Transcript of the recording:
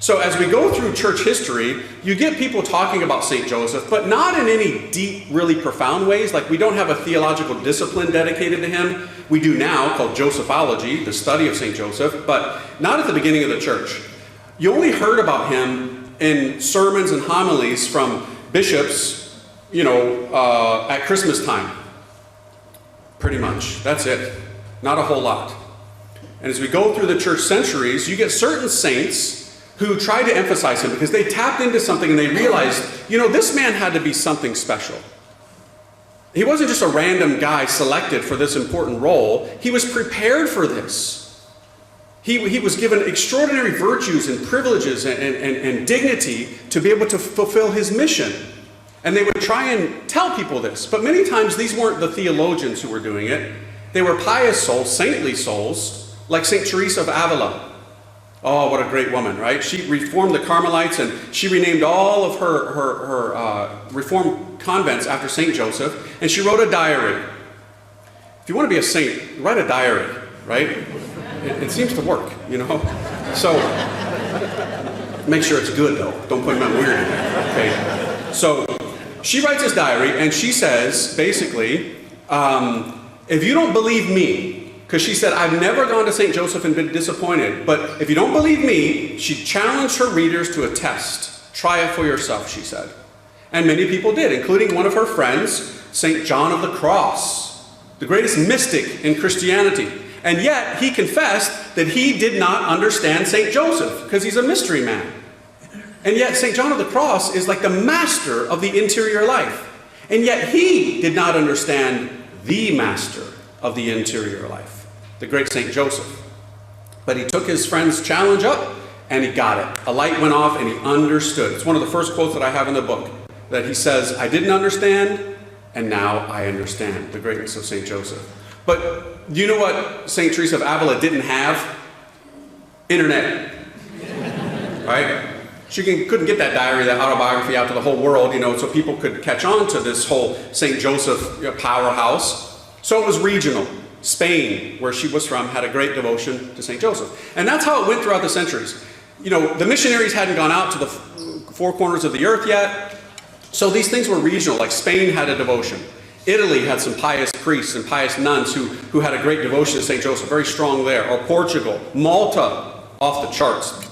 So as we go through church history, you get people talking about St. Joseph, but not in any deep, really profound ways. Like, we don't have a theological discipline dedicated to him. We do now, called Josephology, the study of St. Joseph, but not at the beginning of the church. You only heard about him in sermons and homilies from bishops, at Christmas time. Pretty much. That's it. Not a whole lot. And as we go through the church centuries, you get certain saints who tried to emphasize him because they tapped into something and they realized, this man had to be something special. He wasn't just a random guy selected for this important role. He was prepared for this. He was given extraordinary virtues and privileges and dignity to be able to fulfill his mission. And they would try and tell people this. But many times these weren't the theologians who were doing it. They were pious souls, saintly souls, like St. Teresa of Avila. Oh, what a great woman, right? She reformed the Carmelites, and she renamed all of her reformed convents after St. Joseph, and she wrote a diary. If you want to be a saint, write a diary, right? It seems to work, So, make sure it's good, though. Don't put nothing weird in there, okay? So, she writes this diary, and she says, basically, if you don't believe me, because she said, I've never gone to St. Joseph and been disappointed, but if you don't believe me, she challenged her readers to a test. Try it for yourself, she said. And many people did, including one of her friends, St. John of the Cross, the greatest mystic in Christianity. And yet, he confessed that he did not understand St. Joseph, because he's a mystery man. And yet, St. John of the Cross is like the master of the interior life. And yet, he did not understand the master of the interior life, the great St. Joseph. But he took his friend's challenge up, and he got it. A light went off, and he understood. It's one of the first quotes that I have in the book, that he says, I didn't understand, and now I understand the greatness of St. Joseph. But do you know what St. Teresa of Avila didn't have? Internet. Right? She couldn't get that diary, that autobiography out to the whole world, so people could catch on to this whole St. Joseph powerhouse. So it was regional. Spain, where she was from, had a great devotion to St. Joseph. And that's how it went throughout the centuries. The missionaries hadn't gone out to the four corners of the earth yet. So these things were regional, like Spain had a devotion. Italy had some pious priests and pious nuns who had a great devotion to St. Joseph, very strong there. Or Portugal, Malta, off the charts.